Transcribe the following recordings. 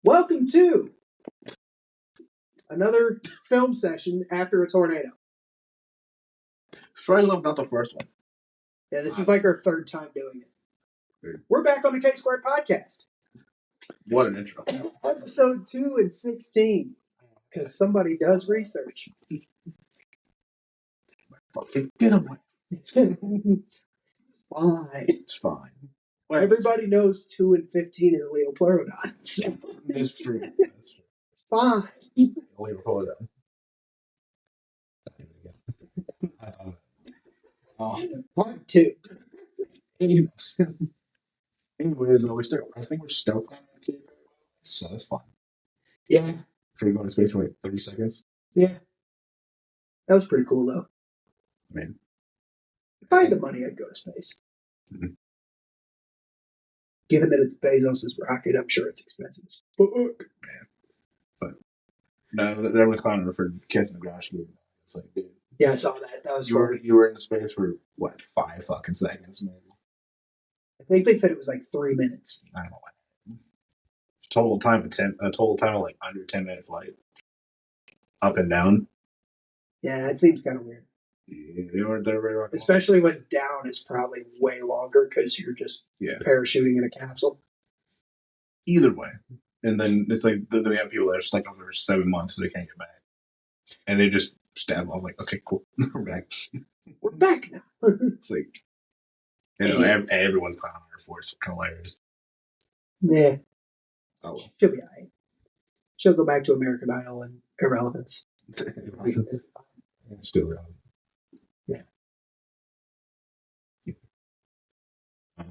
Welcome to another film session after a tornado. Surprisingly enough, not the first one. Yeah, this is like our third time doing it. Weird. We're back on the K Squared podcast. What an intro. Episode 216. Because somebody does research. Get away. It's fine. It's fine. Wait, Everybody knows 2 and 15 is Leo Pleurodon. So That's true. it's fine. Only record that. I thought of it. Oh. Part 2. Anyways, I think we're stoked on it. So that's fine. Yeah. For going to space for like 30 seconds. Yeah. That was pretty cool, though. I mean, If I had the money, I'd go to space. Mm-hmm. Given that it's Bezos' rocket, I'm sure it's expensive as fuck. But no, they're with clowning for kids in the garage. It's like, dude. Yeah, I saw that. That was fun. You were in space for what, 5 fucking seconds, maybe? I think they said it was like 3 minutes. I don't know what. Total time of like under 10-minute flight. Up and down. Yeah, it seems kind of weird. They're very rock. Especially when down is probably way longer because you're just parachuting in a capsule. Either way. And then it's like, then we have people that are stuck over 7 months so they can't get back. And they just stab off like, okay, cool. We're back. We're back now. It's like, everyone's clowning Air Force. Kind of hilarious. Yeah. Oh, well. She'll be alright. She'll go back to American Idol and Irrelevance. It's still around. Yeah.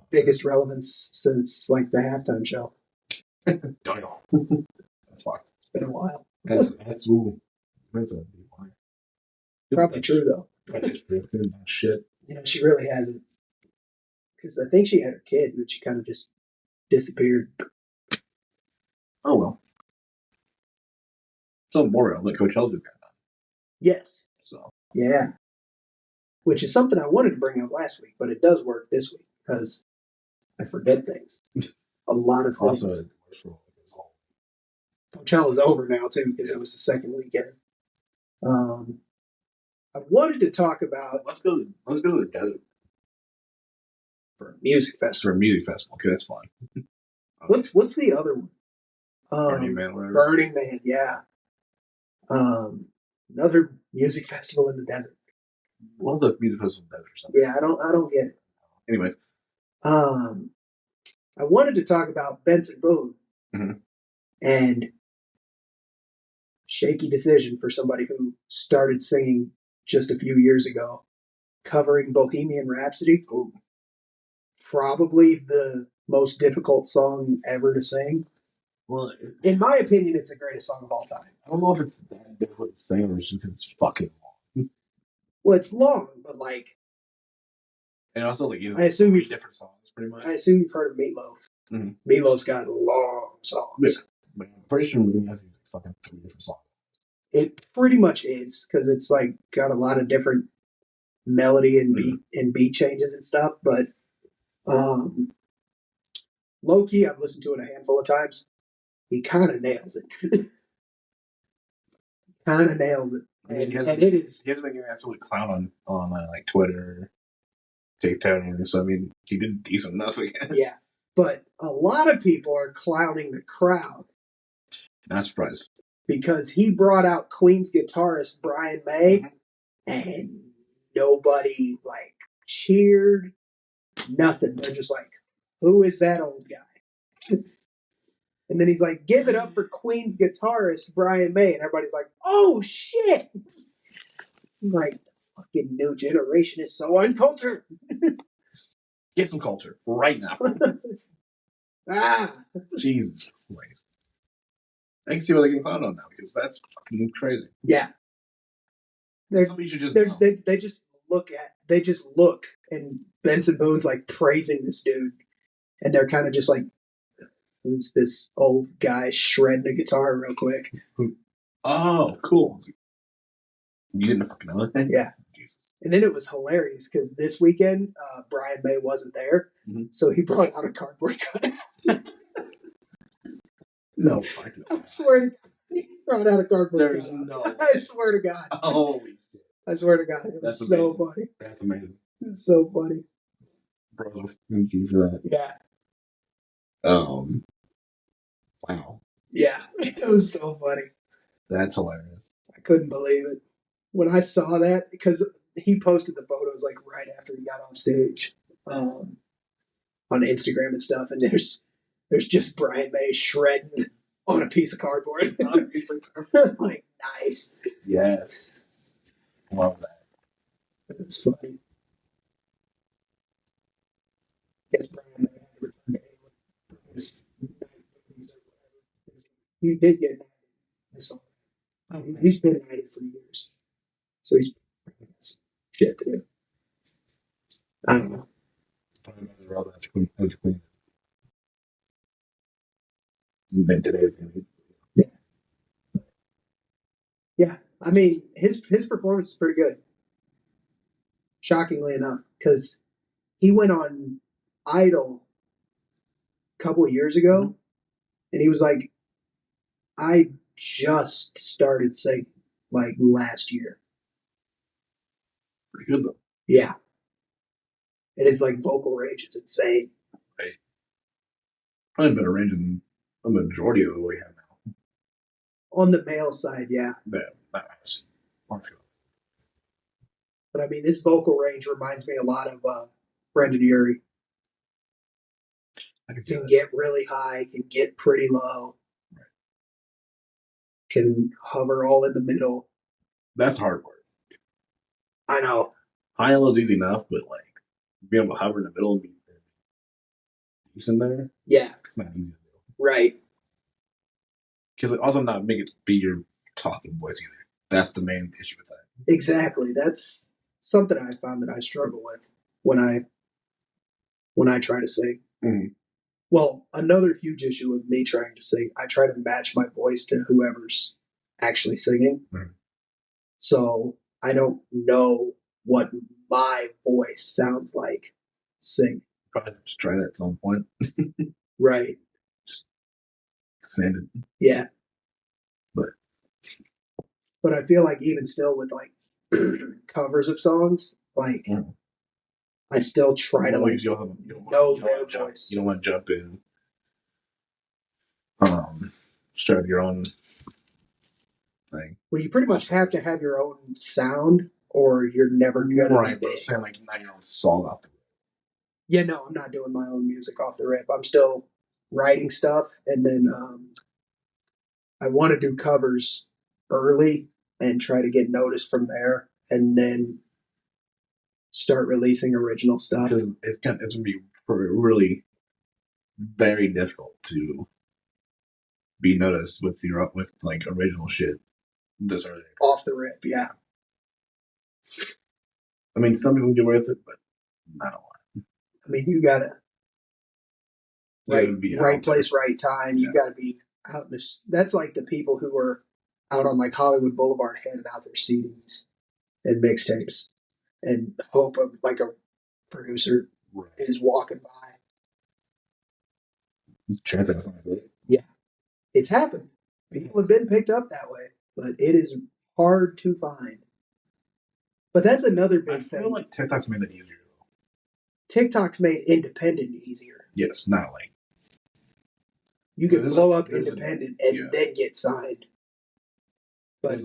Biggest relevance since like the halftime show. That's fucked. It's been a while. That's a lie. Probably true though. Shit. Yeah, she really hasn't. Because I think she had her kid, and then she kind of just disappeared. Oh well. So more relevant, Coachella's got done. Yes. So yeah, which is something I wanted to bring up last week, but it does work this week because I forget things. A lot of things. Also, Coachella's over now too because it was the second weekend. I wanted to talk about. Let's go to the desert for a music festival. Okay, that's fine. What's the other one? Burning Man. Whatever. Burning Man, yeah. Another music festival in the desert. Well, the music festival in the desert or something. Yeah, I don't get it. Anyways, I wanted to talk about Benson Boone and shaky decision for somebody who started singing just a few years ago, covering Bohemian Rhapsody. Ooh. Probably the most difficult song ever to sing. Well, in my opinion, it's the greatest song of all time. I don't know if it's that difficult to sing or just because it's fucking long. Well, it's long, but like... And also, like, I assume different songs, pretty much. I assume you've heard of Meatloaf. Mm-hmm. Meatloaf's got long songs. Yeah, but I'm pretty sure Meatloaf has fucking 3 different songs. It pretty much is, because it's like got a lot of different melody and beat changes and stuff, but low-key, I've listened to it a handful of times. He kind of nails it. Kind of nails it. I mean, he has been getting absolute clown on like Twitter, TikTok, and so I mean, he did decent enough, I guess. Yeah, but a lot of people are clowning the crowd. Not surprised. Because he brought out Queen's guitarist Brian May, and nobody like cheered, nothing. They're just like, "Who is that old guy?" And then he's like, "Give it up for Queen's guitarist Brian May," and everybody's like, "Oh shit!" I'm like, fucking new generation is so uncultured. Get some culture right now. Jesus Christ. I can see why they can clown on that because that's fucking crazy. Yeah. Somebody should just they just look and Benson Boone's like praising this dude and they're kind of just like, who's this old guy shredding a guitar real quick? Oh, cool. You didn't fucking know that? Yeah. Jesus. And then it was hilarious because this weekend Brian May wasn't there, so he brought out a cardboard cutout. No, fuck no. I swear to God. He brought out a cardboard There's cutout. no I swear to God. Holy shit. I swear to God. It was That's so amazing. funny. That's amazing. It's so funny. Bros, thank you for that. Yeah. Wow. Yeah. It was so funny. That's hilarious. I couldn't believe it. When I saw that, because he posted the photos like right after he got off stage on Instagram and stuff, and there's just Brian May shredding on a piece of cardboard. Like, nice. Yes. Love that. It's funny. Yes, Brian May. He did get that. I saw that. He's been at it for years. So he's got shit to do. I don't know. That's queen. Then today. Yeah. Yeah. I mean, his performance is pretty good. Shockingly enough, because he went on Idol a couple of years ago, and he was like, I just started singing like last year. Pretty good though. Yeah. And his like vocal range is insane. Right. Probably better range than the majority of what we have now. On the male side, yeah. That has. But I mean, his vocal range reminds me a lot of Brendan Urie. I can see Can that. get really high, can get pretty low, Right. can hover all in the middle. That's the hard part. I know. High and low is easy enough, but like being able to hover in the middle and be decent there, Yeah. it's not easy to do. Right. Because it also not make it be your talking voice either. That's the main issue with that. Exactly. That's something I found that I struggle with when I try to sing. Mm-hmm. Well, another huge issue with me trying to sing, I try to match my voice to whoever's actually singing. Mm-hmm. So I don't know what my voice sounds like sing. Probably just try that at some point. Right. Just send it. Yeah. But I feel like even still with like covers of songs, like I still try to like know their voice. You don't want to jump in. Start your own thing. Well, you pretty much have to have your own sound, or you're never gonna right. be But I'm saying like not your own song off the. Yeah, no, I'm not doing my own music off the rip. I'm still writing stuff, and then I want to do covers early and try to get noticed from there, and then start releasing original stuff. Because it's gonna be really very difficult to be noticed with like original shit this early. Off the rip, yeah. I mean, some people get away with it, but not a lot. I mean, you gotta right place, right time. You gotta be out in this. That's like the people who are out on like Hollywood Boulevard handing out their CDs and mixtapes and hope of like a producer is walking by. Chance that's not good. Yeah, it's happened. People have been picked up that way, but it is hard to find. But that's another big thing. I feel like TikTok's made it easier. TikTok's made independent easier. Yes, not like you can blow up independent and then get signed. But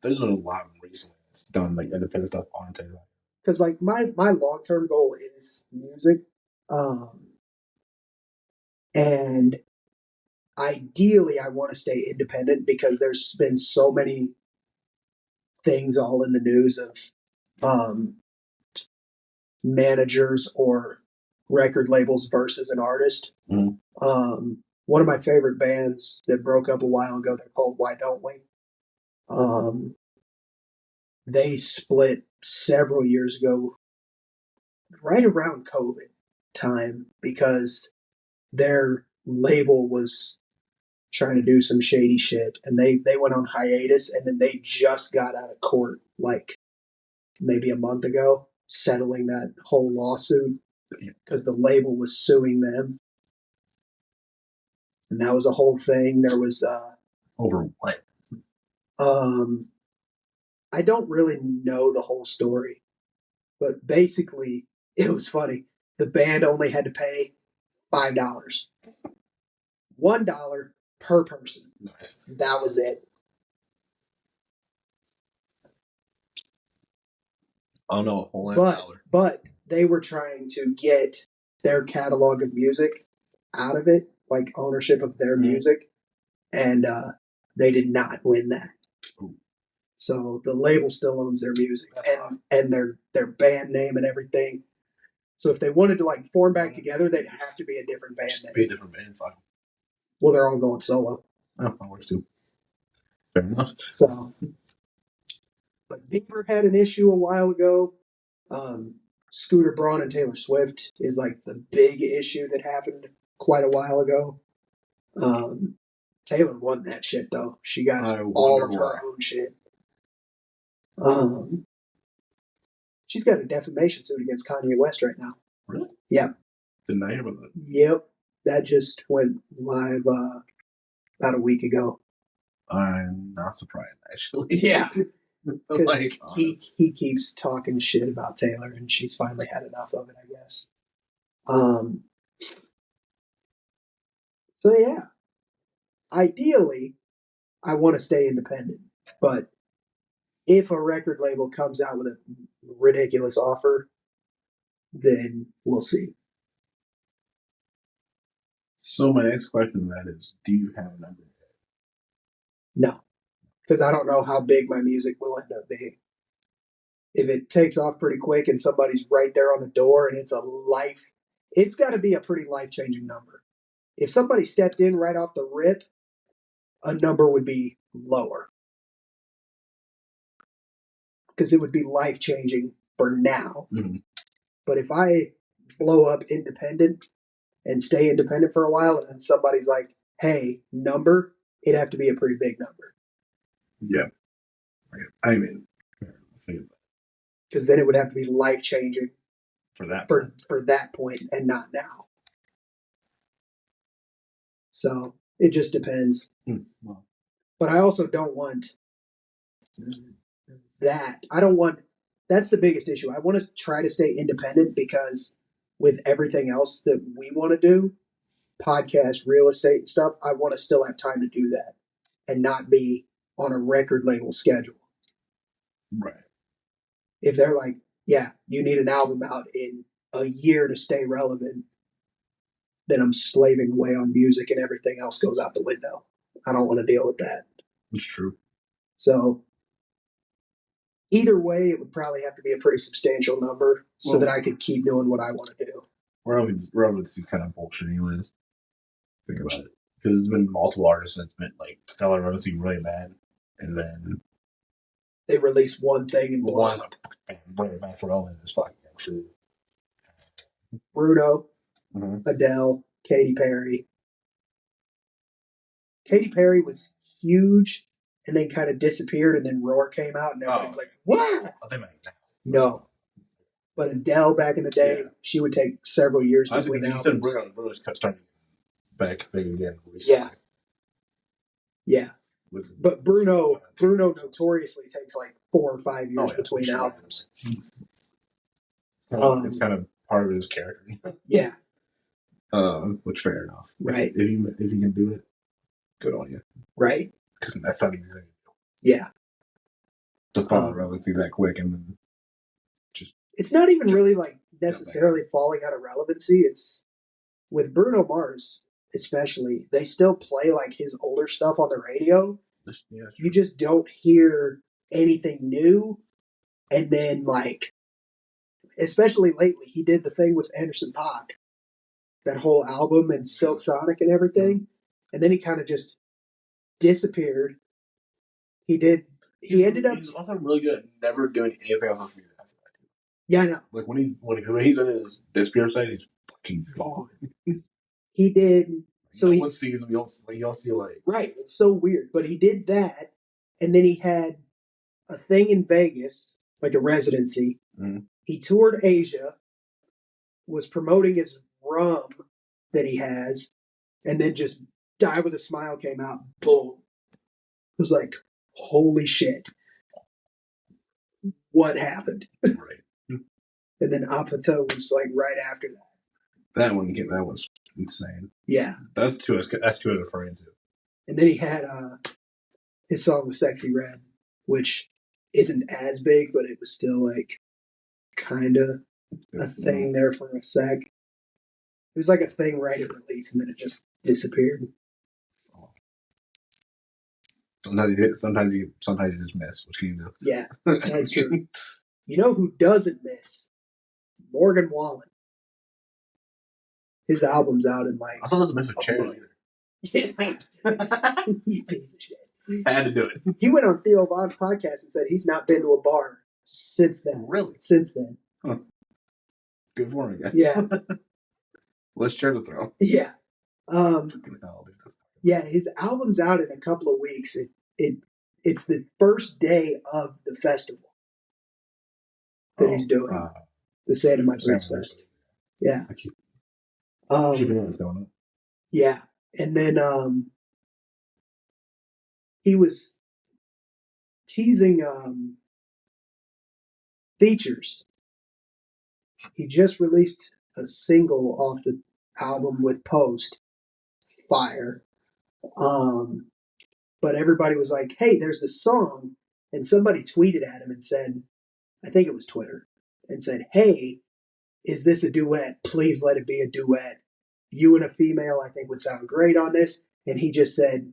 there's a lot of them recently that's done like independent stuff on TikTok. Because like my long term goal is music, and ideally I want to stay independent because there's been so many things all in the news of managers or record labels versus an artist. Mm-hmm. One of my favorite bands that broke up a while ago, they're called Why Don't We? They split several years ago, right around COVID time, because their label was trying to do some shady shit, and they went on hiatus, and then they just got out of court like maybe a month ago, settling that whole lawsuit because the label was suing them. and that was a whole thing. There was Over what? I don't really know the whole story, but basically it was funny. The band only had to pay $5, $1 per person. Nice. That was it. Oh no, a whole $1. But they were trying to get their catalog of music out of it, like ownership of their music, and they did not win that. Ooh. So the label still owns their music and their band name and everything. So if they wanted to like form back together, they'd have to be a different band name. Be a different band. Fine. Well, they're all going solo. Oh, that works too. Fair enough. So, but Bieber had an issue a while ago. Scooter Braun and Taylor Swift is like the big issue that happened quite a while ago. Taylor won that shit though. She got all of her own shit. She's got a defamation suit against Kanye West right now. Really? Yeah. Didn't I hear about that? Yep. That just went live about a week ago. I'm not surprised, actually. Yeah. Like, he keeps talking shit about Taylor, and she's finally had enough of it, I guess. So yeah, ideally, I want to stay independent, but if a record label comes out with a ridiculous offer, then we'll see. So my next question to that is, do you have a number? No, because I don't know how big my music will end up being. If it takes off pretty quick and somebody's right there on the door and it's got to be a pretty life-changing number. If somebody stepped in right off the rip, a number would be lower. Because it would be life-changing for now. Mm-hmm. But if I blow up independent and stay independent for a while and then somebody's like, hey, number, it'd have to be a pretty big number. Yeah. I mean, because then it would have to be life-changing for that point and not now. So it just depends. Well. But I also don't want that. That's the biggest issue. I want to try to stay independent because with everything else that we want to do, podcast, real estate and stuff, I want to still have time to do that and not be on a record label schedule. Right. If they're like, yeah, you need an album out in a year to stay relevant, then I'm slaving away on music and everything else goes out the window. I don't want to deal with that. It's true. So either way, it would probably have to be a pretty substantial number so that I could keep doing what I want to do. Relevancy is kind of bullshit anyways. Think about it. Because there's been multiple artists that's been like stellar relevancy really bad, and then they release one thing and blow up. Bring it back to relevant as fucking true. Bruno, Adele, Katy Perry. Katy Perry was huge and then kind of disappeared, and then Roar came out, and everybody's like, what? No. But Adele back in the day, she would take several years between albums. You said Bruno's starting back big again recently. Yeah. But Bruno notoriously takes like 4 or 5 years between albums. It's kind of part of his character. Yeah. Which fair enough. Right. If you can do it, good on you. Right. Because that's not easy to do. Yeah. To follow relevancy that quick and then just. It's not even really like necessarily falling out of relevancy. It's with Bruno Mars, especially, they still play like his older stuff on the radio. Yeah, you just don't hear anything new. And then, like, especially lately, he did the thing with Anderson .Paak, that whole album and Silk Sonic and everything. And then he kind of just disappeared. He ended up. He's also really good at never doing anything else after that. Yeah, I know. Like when he's on his disappear side, he's fucking gone. He did. So no one sees him. You don't see like. Right. It's so weird. But he did that, and then he had a thing in Vegas, like a residency. Mm-hmm. He toured Asia, was promoting his rum that he has, and then just Die With a Smile came out. Boom. It was like, holy shit. What happened? Right. And then Apatow was like right after that. That was insane. Yeah. That's two I was referring to. And then he had his song with Sexy Red, which isn't as big, but it was still like kind of a thing there for a sec. It was like a thing right at release, and then it just disappeared. Sometimes you just miss. What can you do? Yeah, that's true. You know who doesn't miss? Morgan Wallen. His album's out in like. I also doesn't miss with Cherry either. Yeah. You piece of shit. I had to do it. He went on Theo Von's podcast and said he's not been to a bar since then. Really? Since then. Huh. Good for him, I guess. Yeah. Let's share the throw. Yeah. Yeah, his album's out in a couple of weeks. It's the first day of the festival that he's doing. The Santa My Boots Fest. Yeah. Keeping what's going on. Yeah. And then he was teasing features. He just released a single off the album with Post. Fire. But everybody was like, hey, there's this song. And somebody tweeted at him and said, I think it was Twitter, and said, hey, is this a duet? Please let it be a duet. You and a female, I think, would sound great on this. And he just said,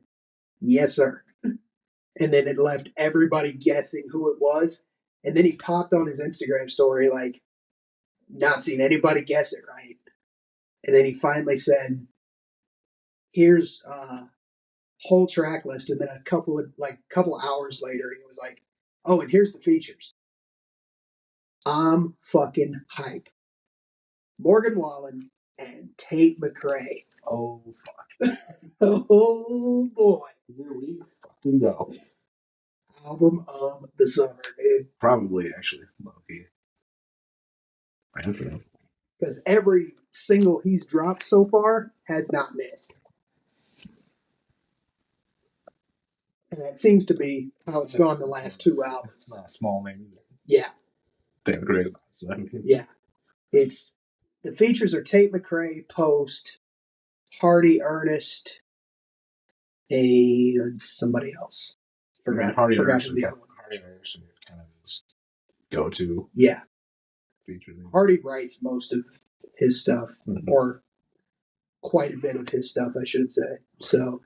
yes, sir. And then it left everybody guessing who it was. And then he popped on his Instagram story, like, not seeing anybody guess it right. And then he finally said, here's whole track list, and then a couple hours later, he was like, "Oh, and here's the features." I'm fucking hype. Morgan Wallen and Tate McRae. Oh fuck! Oh boy! Here we fucking go. Album of the summer, dude. Probably actually, Loki. Because every single he's dropped so far has not missed. And that seems to be how it's gone the last two albums. It's not a small name either. Yeah. Tate McRae. So, yeah. It's the features are Tate McRae, Post, Hardy, Ernest, somebody else. Forgot Hardy who the Ernest other one. kind of his go-to. Yeah. Feature. Hardy writes most of his stuff, or quite a bit of his stuff, I should say. So.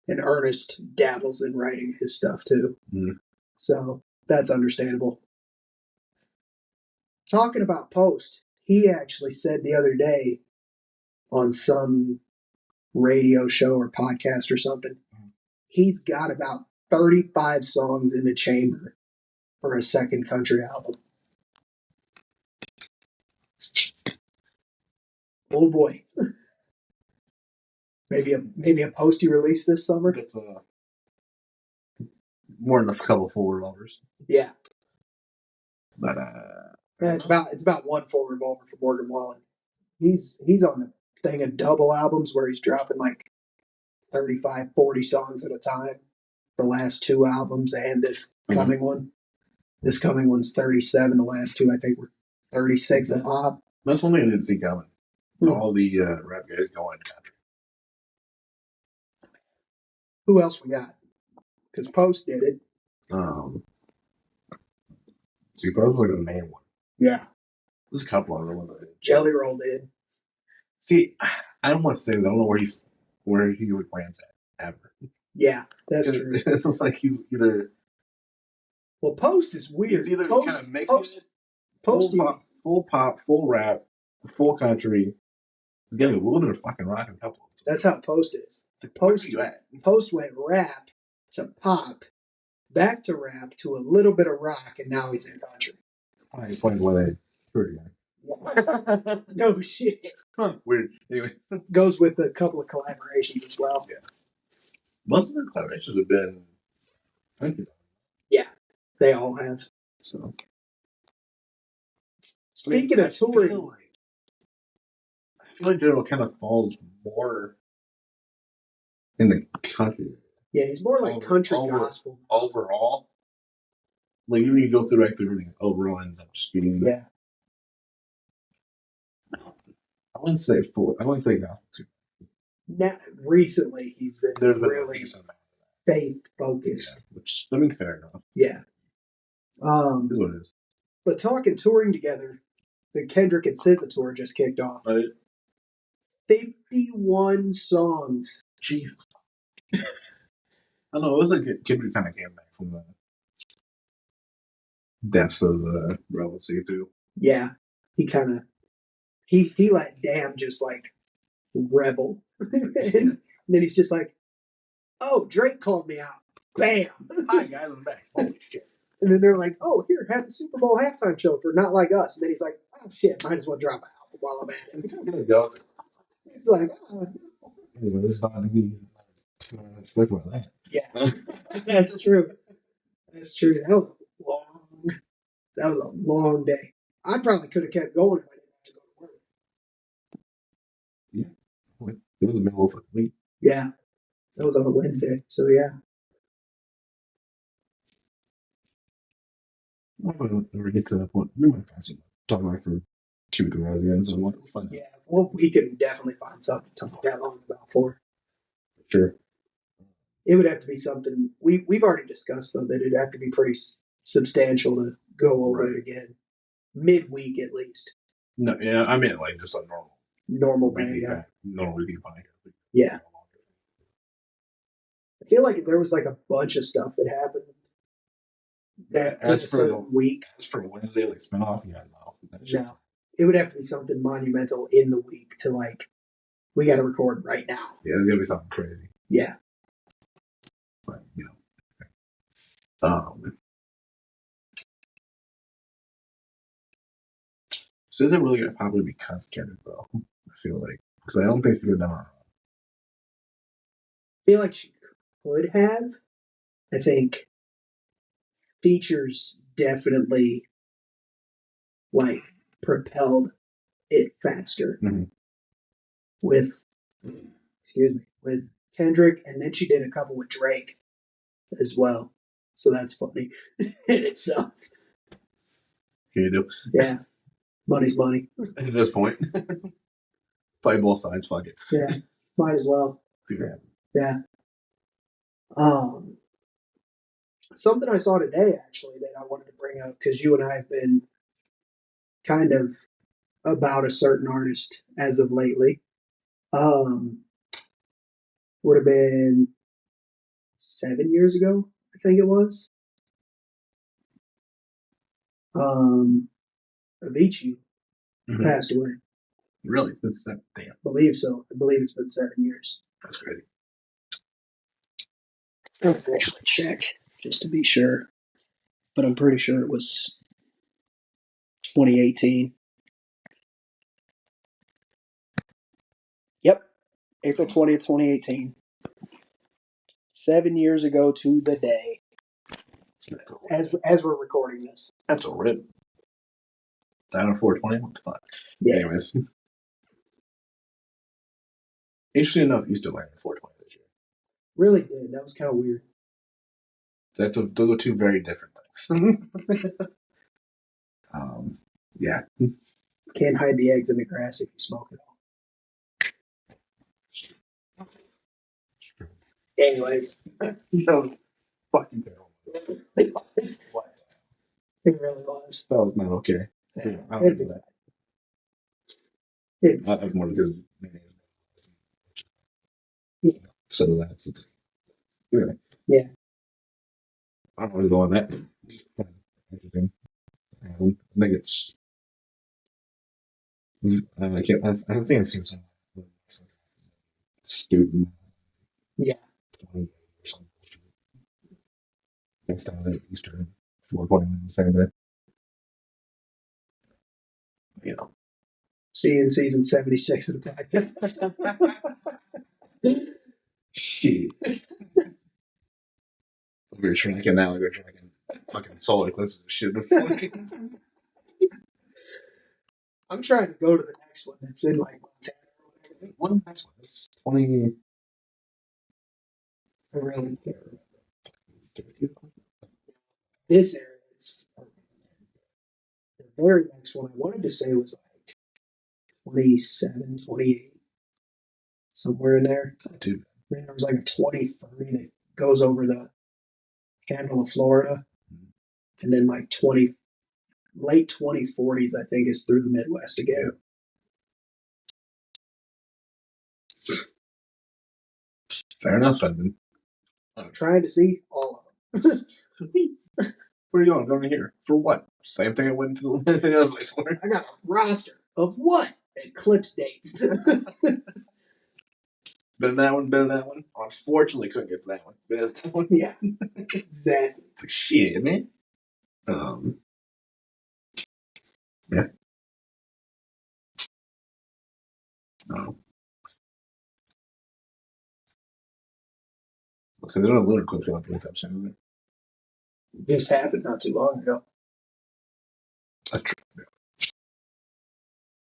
And Ernest dabbles in writing his stuff too. Mm-hmm. So that's understandable. Talking about Post, he actually said the other day on some radio show or podcast or something, he's got about 35 songs in the chamber for a second country album. Oh boy. Maybe a Posty release this summer. It's more than a couple full revolvers. Yeah. But it's about one full revolver for Morgan Wallen. He's on a thing of double albums where he's dropping like 35, 40 songs at a time. The last two albums and this coming one. This coming one's 37. The last two, I think, were 36 a pop. That's one thing I didn't see coming. All the rap guys going country. Who else we got? Because Post did it. See, Post was like the main one. Yeah. There's a couple other ones. Jelly Roll did. See, I don't want to say that. I don't know where he would glance at ever. Yeah, that's true. It's just like he's either. Well, Post is weird. He's either kind of mixing full pop, full rap, full country. He's getting a little bit of fucking rock and a couple. That's how Post is. It's like, Post went rap to pop, back to rap to a little bit of rock, and now he's in country. I explained why they threw it. No shit. Huh, weird. Anyway, goes with a couple of collaborations as well. Yeah. Most of the collaborations have been country. Yeah, they all have. So, speaking of touring, I feel like General kind of falls more in the country. Yeah, he's more like country gospel. Overall, like even if you go through everything, overall ends up just being. Yeah. I wouldn't say full. I wouldn't say gospel too. Now, recently, he's been really faith focused. Yeah, which I mean, fair enough. Yeah. Is what it is. But talking touring together, the Kendrick and SZA tour just kicked off. Right. 51 songs. Jesus. I don't know. It was like Kendrick kind of came back from the depths of the relevancy too. Yeah, he kind of he let Damn just like rebel, and then he's just like, "Oh, Drake called me out." Bam. Hi guys, I'm back. Holy shit. And then they're like, "Oh, here, have the Super Bowl halftime show for Not Like Us." And then he's like, "Oh shit, might as well drop an album while I'm at it." It's like, anyway, this is not to be like that. Yeah, that's true. That's true. That was a long day. I probably could have kept going if I didn't have to go to work. Yeah. It was the middle of the week. Yeah. That was on a Wednesday. So, yeah. I don't ever get to that point. We might find something to talk about for 2 or 3 hours again, so we'll find out. Yeah. Well, we could definitely find something to talk that long about for. Sure. It would have to be something. We've already discussed, though, that it'd have to be pretty substantial to go over it again. Midweek, at least. No, yeah, I mean, like, just a normal bang. Yeah. Normal weekly bang. Yeah. I feel like if there was like a bunch of stuff that happened as for the week. As for Wednesday, like spinoff, yeah, no. No. It would have to be something monumental in the week to like, we got to record right now. Yeah, there's got to be something crazy. Yeah. But, you know. So is it really probably because of Kendrick, though? I feel like. Because I don't think she could have done it. I feel like she could have. I think features definitely like propelled it faster with Kendrick, and then she did a couple with Drake as well. So that's funny in itself. Can you do? Yeah. Money's money. At this point. Play both sides, fuck it. Yeah. Might as well. Yeah. Something I saw today, actually, that I wanted to bring up, because you and I have been kind of about a certain artist as of lately. Would have been 7 years ago, I think it was. Avicii passed away. Really? That's that damn. I believe so. I believe it's been 7 years. That's crazy. I'll actually check just to be sure, but I'm pretty sure it was 2018. Yep, April 20th, 2018. 7 years ago to the day. As we're recording this. That's a rip. Down on 420? What the fuck? Yeah. Anyways. Interesting enough, you still landed 420 this year. Really did. That was kind of weird. Those are two very different things. Yeah. Can't hide the eggs in the grass if you smoke it all. Anyways. No. Fucking terrible. It was. It really was. That was not okay. Yeah. I don't do that. I have more because so that's it. Anyway. Yeah. I don't know where to go on that. Interesting. I think it's. I think I've seen some student. Yeah. Next time at Easter 420 the same day. You know. See you in season 76 of the podcast. Shit. We're tracking now, we're tracking fucking solar eclipses and shit this point. I'm trying to go to the next one that's in like Montana. What next one? It's 20. I really can't remember. This area is the very next one I wanted to say was like 27, 28, somewhere in there. It's not too bad. Then there was like a 2030 that goes over the handle of Florida. And then like late 2040s, I think, is through the Midwest again. Fair enough, Edmund. I'm trying to see all of them. Where are you going? Going here. For what? Same thing I went to the other place for. I got a roster of what? Eclipse dates. Been that one. Unfortunately, couldn't get to that one. Been that one. Yeah, exactly. It's like, shit, man. Yeah. So there's no lunar eclipse on the episode, is there? Just happened not too long ago. That's true. Yeah.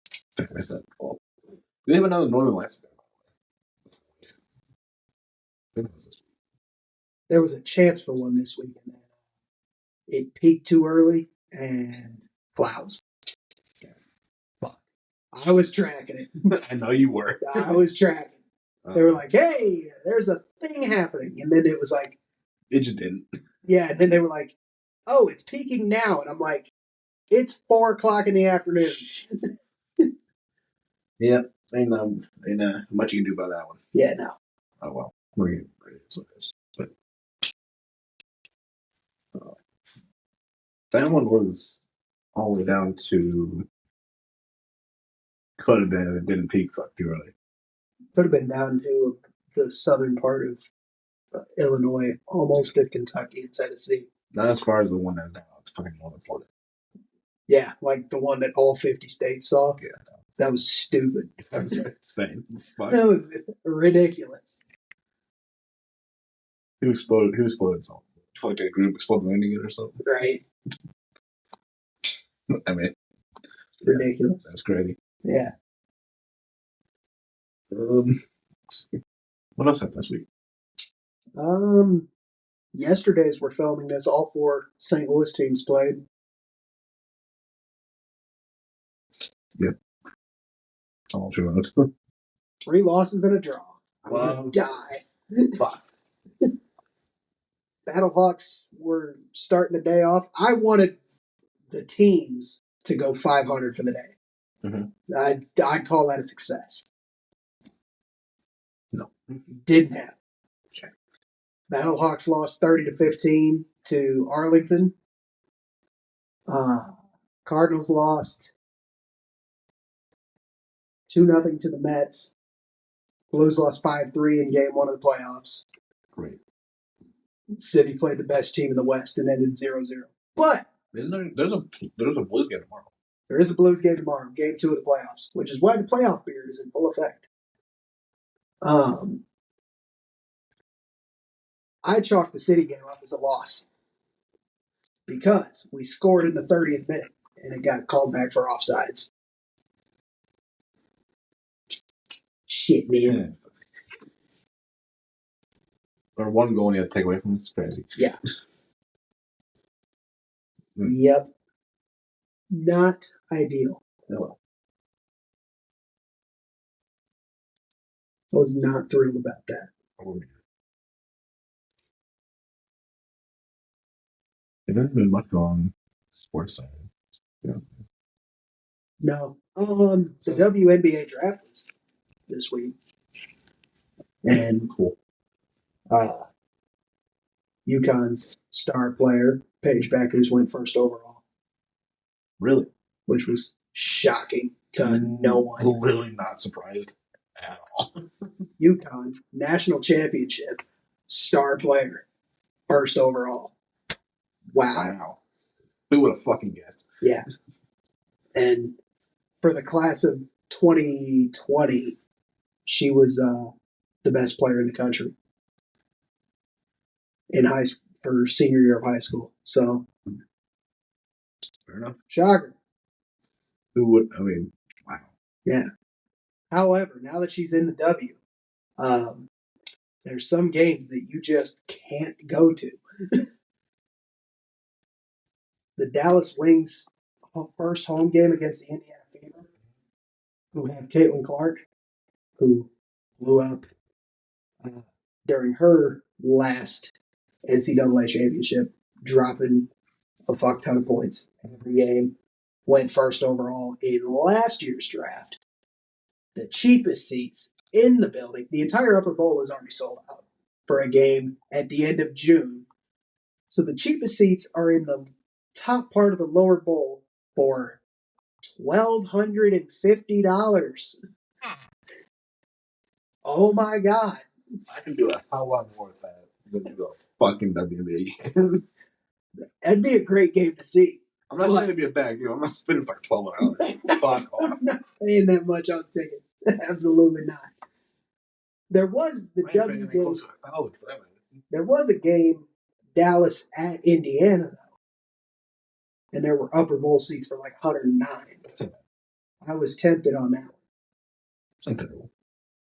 I think I missed that. Oh. Do we have another Northern Lights thing, by the way? There was a chance for one this week, and then it peaked too early and clouds. But I was tracking it. I know you were. I was tracking. They were like, "Hey, there's a thing happening," and then it was like, it just didn't. Yeah, and then they were like, "Oh, it's peaking now," and I'm like, "It's 4:00 in the afternoon." Yeah, ain't much you can do about that one. Yeah, no. Oh well, we're getting it's what it is. But that one was all the way down to could have been if it didn't peak too early. Could have been down to the southern part of Illinois, almost to Kentucky and Tennessee. Not as far as the one that's down. It's fucking one in Florida. Yeah, like the one that all 50 states saw. Yeah, that was stupid. That was insane. That was ridiculous. Who exploded something? Like a group exploded landing it or something. Right. I mean, ridiculous. That's crazy. Yeah. What else happened this week? Yesterday's we're filming this. All 4 St. Louis teams played. Yep. All true. 3 losses and a draw. I'm gonna die. Fuck. Battlehawks were starting the day off. I wanted the teams to go 500 for the day. Mm-hmm. I'd call that a success. No. Didn't happen. Okay. Battlehawks lost 30-15 to Arlington. Cardinals lost 2-0 to the Mets. Blues lost 5-3 in Game 1 of the playoffs. Great. City played the best team in the West and ended 0-0. But there's a Blues game tomorrow. There is a Blues game tomorrow, Game 2 of the playoffs, which is why the playoff beard is in full effect. I chalked the City game up as a loss because we scored in the 30th minute and it got called back for offsides. Shit, man. Yeah. Or one goal and you have to take away from it. It's crazy. Yeah. Yep. Not ideal. No. I was not thrilled about that. There hasn't been much on sports side. Yeah. No. The WNBA draft was this week. And cool. UConn's star player, Paige Beckers, went first overall. Really? Which was shocking to no one. Literally not surprised at all. UConn, national championship, star player, first overall. Wow. Who would have fucking guessed? Yeah. And for the class of 2020, she was the best player in the country in for senior year of high school. So, fair enough. Shocker. Wow. Yeah. However, now that she's in the W, There's some games that you just can't go to. The Dallas Wings' first home game against the Indiana Fever, who had Caitlin Clark, who blew up during her last NCAA championship, dropping a fuck ton of points every game. Went first overall in last year's draft. The cheapest seats in the building, the entire upper bowl is already sold out for a game at the end of June. So the cheapest seats are in the top part of the lower bowl for $1,250. Oh my God. I can do a hell lot more with that than do a fucking WNBA. That'd be a great game to see. I'm not saying it'd be a bad game. I'm not spending like $1,200. Fuck off. I'm not paying that much on tickets. Absolutely not. There was the W game. There was a game, Dallas at Indiana, though. And there were upper bowl seats for like 109. I was tempted on that one. It's uncomfortable.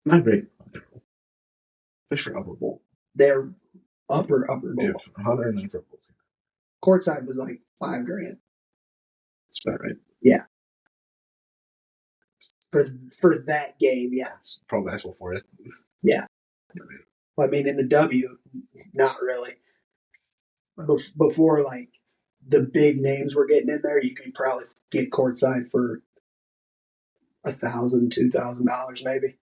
Not very uncomfortable. Especially for upper bowl. They're upper bowl. Yeah, 109 for bowl. Courtside was like $5,000. That's about right. Yeah. For that game, yeah. It's pro basketball for it. Yeah. Well, I mean, in the W, not really. Before, like, the big names were getting in there, you could probably get courtside for $1,000, $2,000 maybe.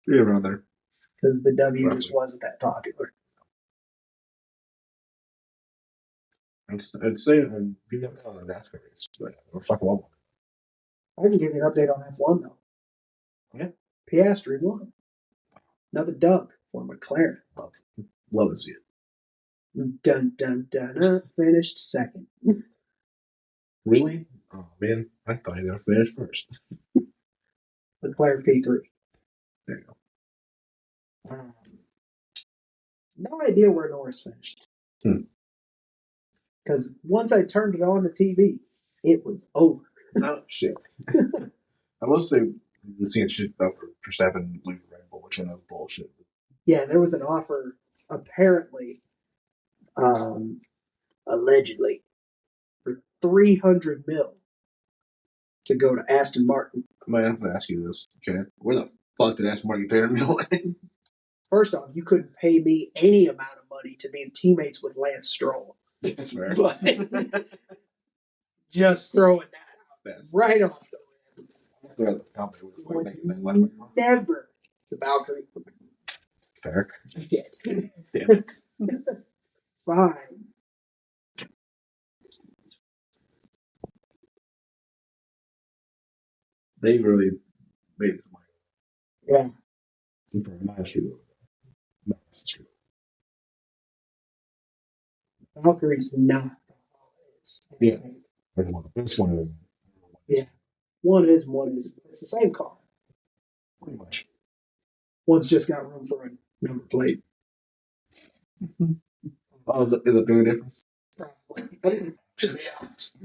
Yeah, around there. Because the W just wasn't that popular. I'd say I'd be up on the NASCAR race, but I fucking want one. I can give you an update on F1, though. Yeah. Piastri won. Another dub for McLaren. Love to see it. Dun, dun, dun, finished second. Really? Oh, man. I thought he was going to finish first. McLaren P3. There you go. No idea where Norris finished. Because once I turned it on the TV, it was over. Oh, shit. I will say, we've seen shit about for Verstappen losing Red Bull, which I know is bullshit. Yeah, there was an offer, apparently, allegedly, for $300 million to go to Aston Martin. I might have to ask you this, okay? Where the fuck did Aston Martin get $300 million? First off, you couldn't pay me any amount of money to be teammates with Lance Stroll. That's fair. But just throwing that out. Right off the rim. Never the Valkyrie. Fair. Dead. Damn it. It's fine. They really made it money. Yeah. Not true. No, that's true. Valkyrie's not. Yeah. It's one of them. Yeah. One is, one isn't. It's the same car. Pretty much. One's just got room for a number plate. Oh, is it the only difference? To be honest.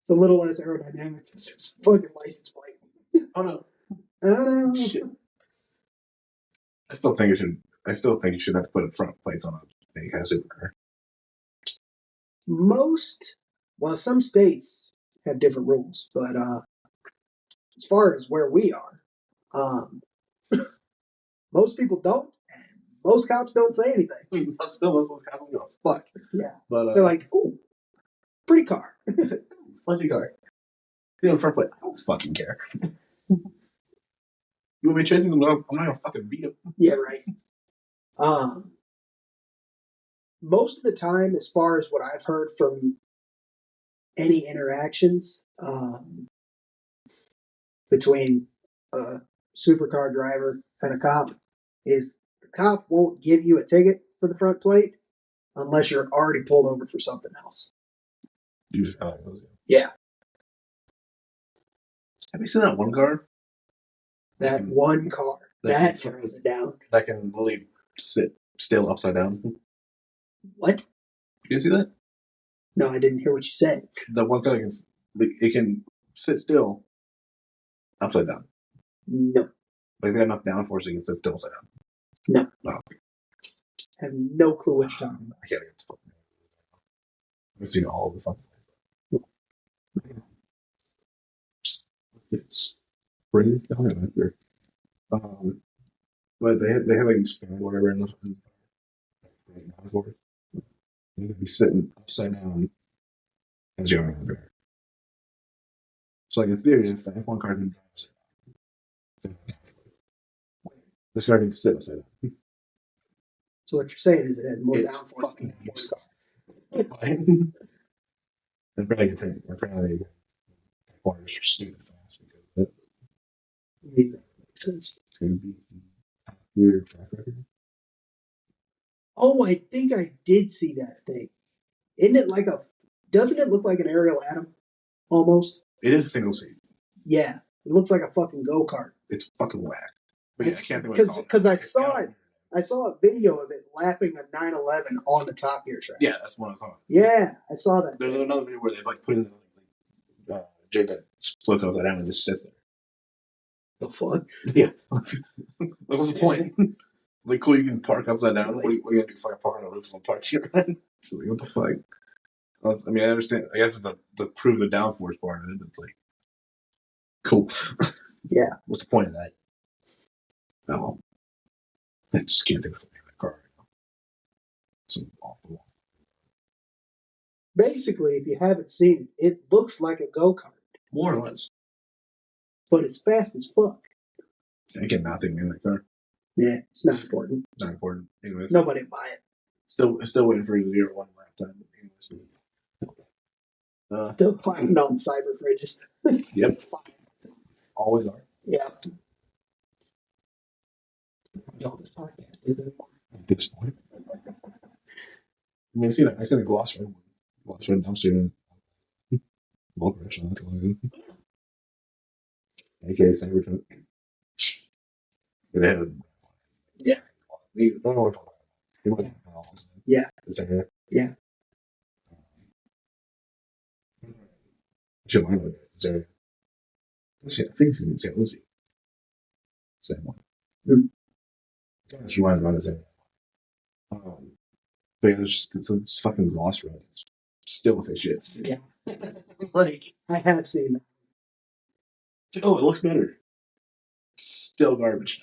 It's a little less aerodynamic because there's a fucking license plate. Oh no. Oh no. Shit. I still think you should have to put front plates on any kind of supercar. Some states have different rules, but as far as where we are, most people don't, and most cops don't say anything. Still, most cops don't give a fuck. Yeah, but they're like, "Ooh, pretty car." Flashy car. Front plate. I don't fucking care. You want me changing them? I'm not gonna fucking beat them. Yeah, right. Most of the time, as far as what I've heard from any interactions between a supercar driver and a cop, is the cop won't give you a ticket for the front plate unless you're already pulled over for something else. Usually how it goes. Yeah. Have you seen that one car? That one car. That throws it down. That can literally sit still upside down. What? You see that? No, I didn't hear what you said. The one car it can sit still Upside down. No. But it's got enough downforce so you can sit still upside down. No. No. I have no clue what you're talking about. I can't get this fucking. I've seen all of the fucking. It's pretty down right there. But they have like expand whatever in the downforce. You could be sitting upside down as you're on the. So, like in theory, if one car can upside down, this car can sit upside down. So what you're saying is it has more It's downforce fucking than useless. Apparently, corners are stupid fast because of it. I mean, that makes sense. Could be your track record. Oh, I think I did see that thing. Isn't it like a? Doesn't it look like an aerial atom? Almost. It is single seat. Yeah, it looks like a fucking go kart. It's fucking whack. But yeah, I can't think what it's called. Because I saw it. I saw a video of it lapping a 911 on the Top Gear track. Yeah, that's what I saw. Yeah, I saw that. There's another video where they like put in the jig that splits upside down and just sits there. The fuck? Yeah. Like, what's the point? Like, cool, you can park upside down. What are you gonna do? Fucking park on the roof and park here? Like, what the fuck? I mean, I understand. I guess it's the prove the downforce part of it. It's like, cool. Yeah. What's the point of that? No. I just can't think of the name of that car right now. It's an awful one. Basically, if you haven't seen it, it looks like a go kart. More or less. But it's fast as fuck. I get nothing in that car. Yeah, it's not important. It's not important. Anyways. Nobody will buy it. Still waiting for 0-1 lap time. Still climbing on cyber fridges. Yep. It's fine. Always are. Yeah. Don't this podcast is anymore. At this point. I mean, I seen a gloss red dumpster in Walker actually not too long ago. AKA Cybertruck. They had Yeah. I don't know what Yeah. Is that here? Yeah. Should mind with it. Is there? I think it's in St. Lucie. Same one. Just reminds me of the same. But yeah, it's fucking gloss red. It's still the shit. Yeah. Like, I have seen that. oh, it looks better. Still garbage.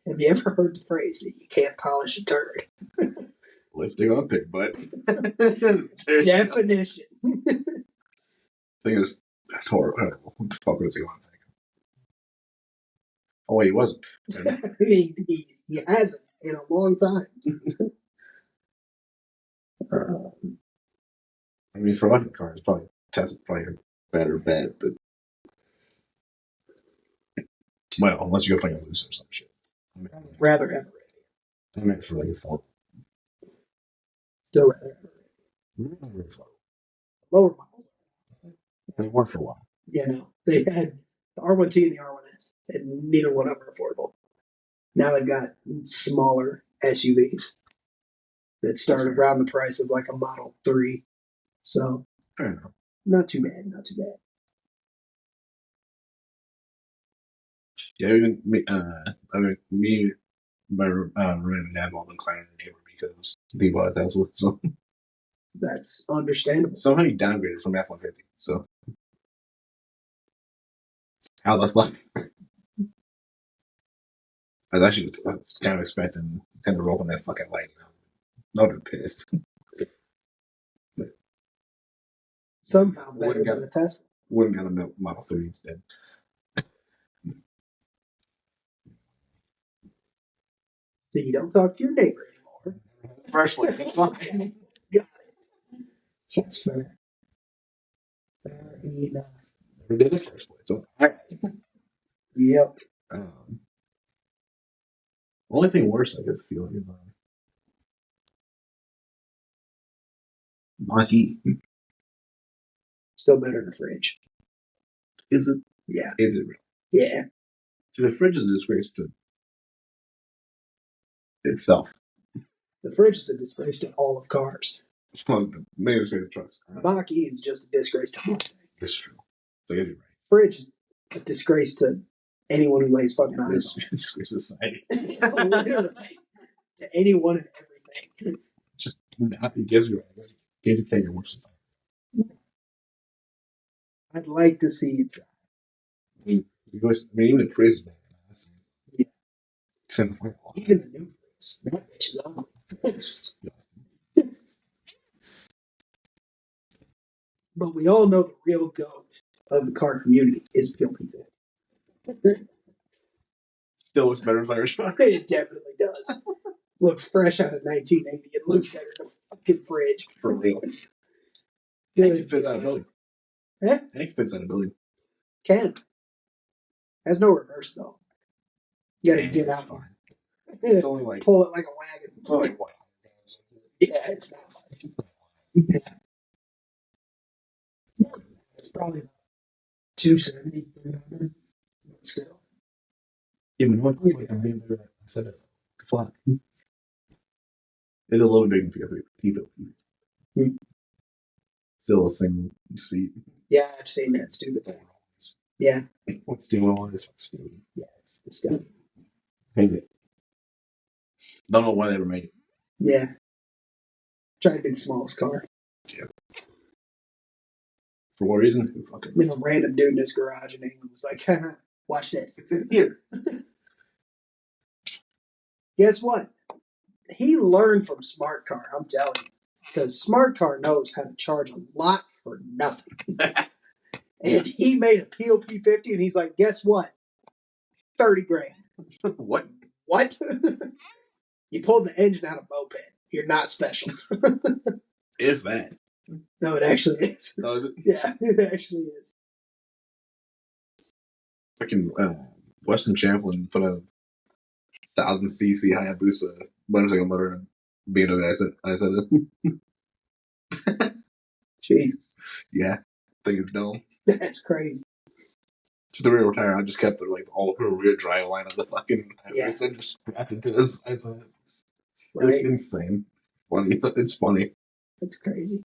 Have you ever heard the phrase that you can't polish a turd? Lifting on pig butt. Definition. Thing is, that's horrible. What the fuck was he on thinking? Oh, wait, he wasn't. he hasn't in a long time. I mean, for electric cars, probably Tesla's probably a better bet, but well, unless you go find a loose or some shit. Rather have a radio. I meant for like a phone. Still rather have a radio. Lower models. They weren't for a while. You know, they had the R1T and the R1S, and neither one of them are affordable. Now they've got smaller SUVs that start around the price of like a Model 3. So, fair enough. Not too bad, not too bad. Yeah, even me, my roommate and dad all been climbing the neighbor because he bought a Tesla. So that's understandable. Somehow he downgraded from F-150. So how the fuck? I was actually kind of expecting him to roll on that fucking light. I would have been pissed. Somehow better than a Tesla. Wouldn't got a Model 3 instead. So you don't talk to your neighbor anymore. First place, it's fine. Got it. That's fair. Fair enough. Never did the first place. So, yep. Only thing worse I could feel is Mach-E. Still better than a fridge. Is it? Yeah. Is it real? Yeah. See, the fridge is a disgrace to itself. The fridge is a disgrace to all of cars. Well, maybe it's great to trust. Mach-E is just a disgrace to Mustang. That's true. So you're right. Fridge is a disgrace to anyone who lays fucking eyes on Disgrace society. Literally. To anyone and everything. Just, I guess you're right. I guess you educate your work society. I'd like to see it. Even the praise is bad. Yeah. Even the new place. That bitch is ugly. But we all know the real goat of the car community is PLP. Still looks better than Irish truck. It definitely does. Looks fresh out of 1980. It looks better than a fucking fridge. For real. It fits out of building. Eh? It fits out of building. Can. Has no reverse though. You gotta get out. Fine. It's only like pull it like a wagon. It's only like what? Yeah, it's not. It's probably 270, 300. But still. Even what? I said it. Flat. It's a little big PvP. Still a single seat. Yeah, I've seen that stupid thing. Yeah. What's doing all this? What's stupid? Yeah, it's disgusting. Hate it. Don't know why they ever made it. Yeah. Try to be the smallest car. Yeah. For what reason? Who fucking? I mean, a random dude in his garage in England was like, watch this. Here. Guess what? He learned from Smart Car, I'm telling you. Because Smart Car knows how to charge a lot for nothing. And he made a PLP 50 and he's like, guess what? 30 grand. What? What? You pulled the engine out of moped. You're not special. If that. No, it actually is. Oh, is it? Yeah, it actually is. Fucking Weston Champlin put a 1,000cc Hayabusa motorcycle motor in a BMW. I said it. Jesus. Yeah. I think it's dumb. That's crazy. To the rear tire, I just kept the all rear drive line of the fucking Hayabusa and just strapped it to this. It's insane. Funny. It's funny. That's crazy.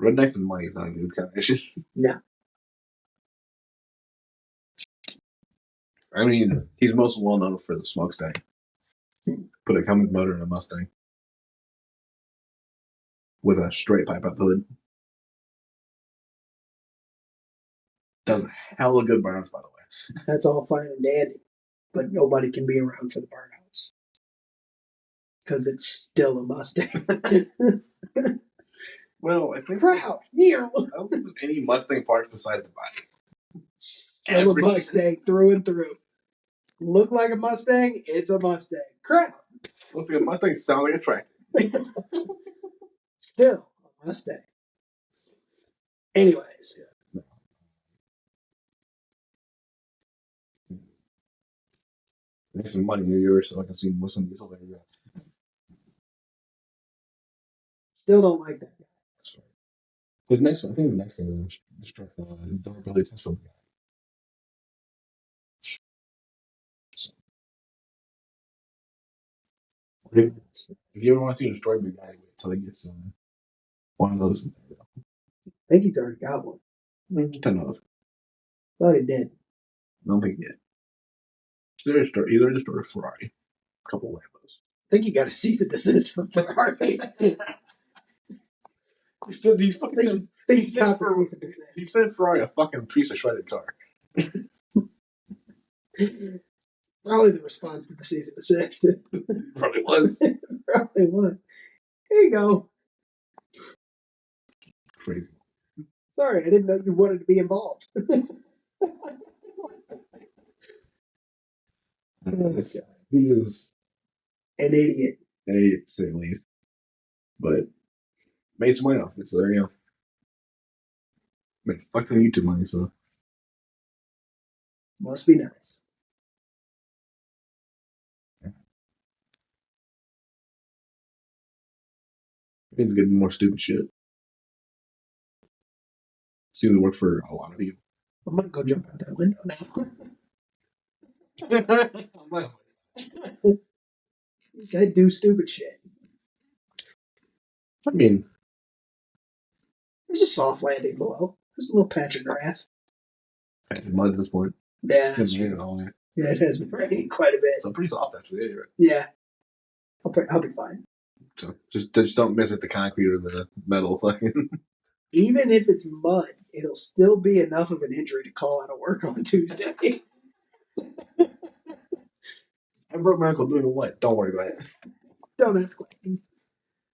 Rednecks and money is not a good combination. No. I mean, he's most well known for the smokestack. Put a Cummins motor in a Mustang with a straight pipe out the hood. That was a hell of good burnouts, by the way. That's all fine and dandy, but nobody can be around for the burnouts because it's still a Mustang. Well, I think crowd here. I don't think there's any Mustang parts besides the body. Still a Mustang through and through. Look like a Mustang, it's a Mustang. Crap. Looks like a Mustang, sound like a tractor. Still a Mustang. Anyways. Make some money New Year so I can see Muslim diesel. There you go. Still don't like that guy. That's right. I think the next thing is durability test on the guy. If you ever want to see a destroy big guy, wait until he gets one of those. I think he's already got one. Kind of. Thought he did. I don't think yet. Either a destroyer or Ferrari. A couple of Lambos. I think he got a cease and desist from Ferrari. He sent Ferrari a fucking piece of shredded car. Probably the response to the cease and desist. Probably was. Probably was. Here you go. Crazy. Sorry, I didn't know you wanted to be involved. He is an idiot. An idiot, to say the least. But made some money off it, so there you go. Made fucking YouTube money, so. Must be nice. He's getting more stupid shit. Seems to work for a lot of people. I'm gonna go jump out that window now. I do stupid shit. I mean, there's a soft landing below. There's a little patch of grass. Mud at this point. Yeah, It's raining all night. yeah, it has been raining quite a bit. So pretty soft actually. Yeah, right. Yeah, I'll be fine. So just don't mess with the concrete or the metal. Fucking. Even if it's mud, it'll still be enough of an injury to call out of work on Tuesday. I broke my ankle doing what? Don't worry about it. Don't ask questions.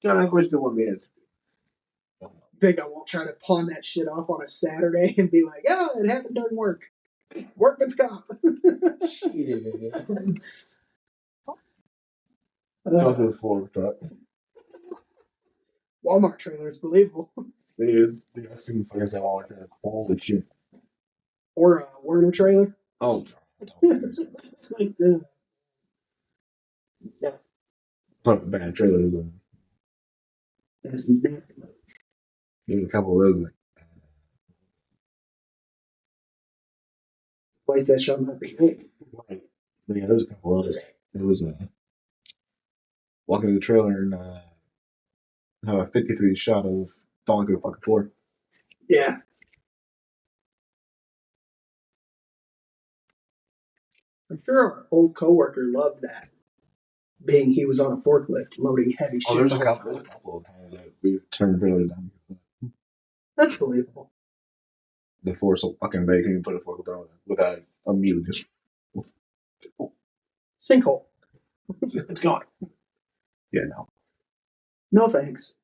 Don't ask questions. Don't want me to. Think I won't try to pawn that shit off on a Saturday and be like, oh, it happened during work. Workman's comp. Fell through the floor of the truck. Walmart trailer, it's believable. Dude, I've seen fuckers that all like that. Holy shit. Or a Werner trailer. Oh, God. Yeah. Put bad trailers in. That's exactly. There's a couple of those. Place that shall not be named. Right. But yeah, there's a couple of those. It was walking to the trailer and have a 50-50 shot of falling through the fucking floor. Yeah. I'm sure our old coworker loved that. Being he was on a forklift loading heavy shit. There's a couple of times that we've turned trailer down. That's believable. The floor's so fucking big, you can put a forklift on without immediately just. Sinkhole. It's gone. Yeah, no. No thanks.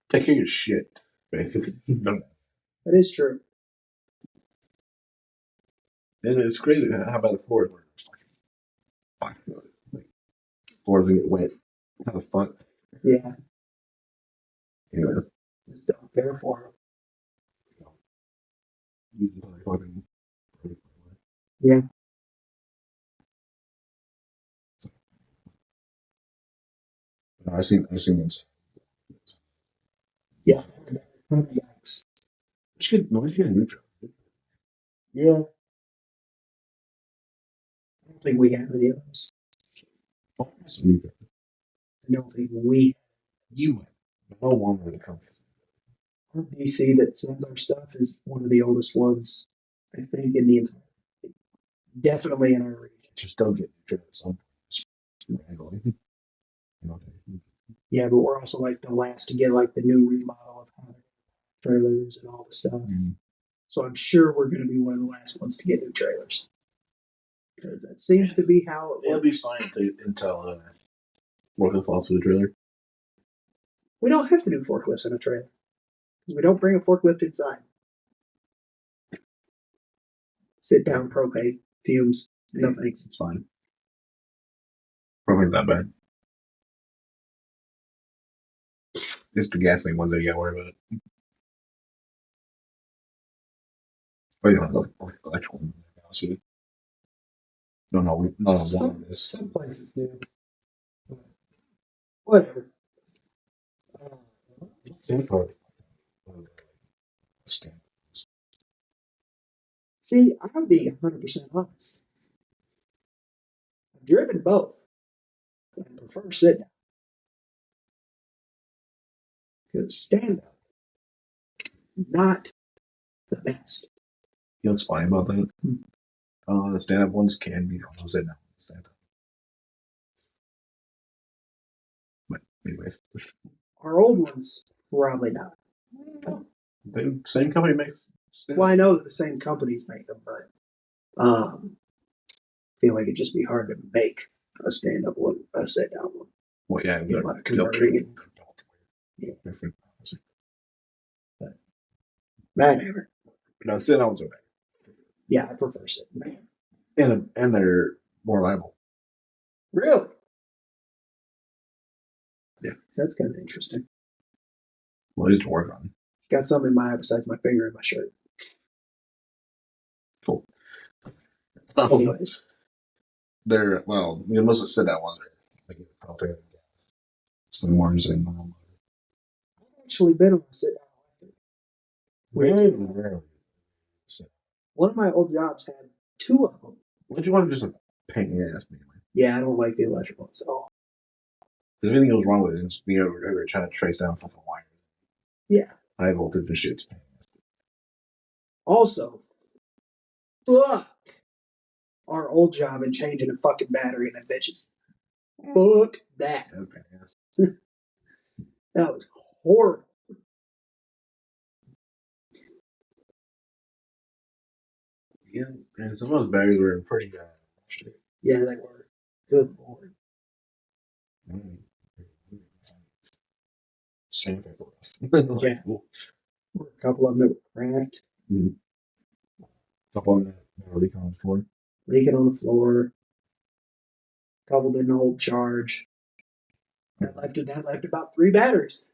Take care of your shit, basically. That is true. And it's crazy how about the floor where it's like floors get wet. How the fuck? Yeah. Anyway. Just don't care for him. Yeah. No, I've seen it. Yeah. Yikes. We should get a new truck. Yeah. I don't think we have any of those. I don't think we. You no one really comes. Our DC that sends our stuff is one of the oldest ones, I think, in the entire. Definitely in our region. Just don't get new trucks. Yeah, but we're also like the last to get like the new remodel of trailers and all the stuff. Mm-hmm. So I'm sure we're going to be one of the last ones to get new trailers. Because that seems to be how it It'll works. be fine until working falls with the trailer. We don't have to do forklifts in a trailer. Because we don't bring a forklift inside. Sit down propane, fumes, no thanks. It's fine. Probably not that bad. It's the gasoline ones that you gotta worry about. Oh, you don't have the electrical one. No, one is. Some places do. Whatever. See, I'll be 100% honest. I've driven both. I prefer sit down. Because stand up, not the best. You know what's funny about that? The stand up ones can be almost sit down. Stand up. But anyways. Our old ones, probably not. The same company makes. Well, I know that the same companies make them, but I feel like it'd just be hard to make a stand-up one, a sit-down one. Well, yeah, you know, converting it. Yeah. Different. But whatever. No, sit downs are better. Yeah, I prefer sitting down. And they're more reliable. Really? Yeah. That's kind of interesting. Well, easy to work on. Got some in my eye besides my finger in my shirt. Cool. Anyways. They're, well, most of the sit down ones are like probably some ones and I've actually been on a sit down. Very rarely. One of my old jobs had two of them. Don't you want to just a pain in the ass, anyway? Yeah, I don't like the electrical ones at all. If anything goes wrong with it, it's we're trying to trace down fucking wire. Yeah. High voltage and shit's pain. Also, fuck our old job and changing a fucking battery in that bitches. Fuck that. Okay, yes. That was horrible. Yeah, and some of those batteries were in pretty bad shape. Yeah, they were. Good lord. Sandpaper rust. Yeah. Cool. A couple of them that were cracked, Couple of them that were leaking on the floor. leaking on the floor. A couple didn't hold charge. That left about 3 batteries.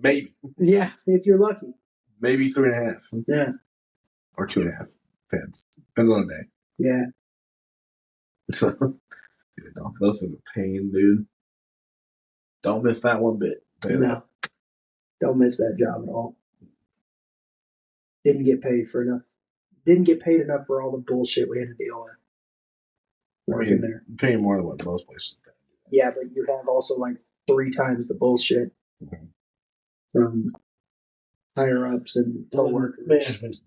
Maybe. Yeah, if you're lucky. Maybe 3.5. Yeah. Or 2.5. Depends. Depends on the day. Yeah. So, those are the pain, dude. Don't miss that one bit. No. Don't miss that job at all. Didn't get paid enough for all the bullshit we had to deal with. Working there. Paying more than what most places do. Yeah, but you have also like 3 times the bullshit from higher ups and co-workers.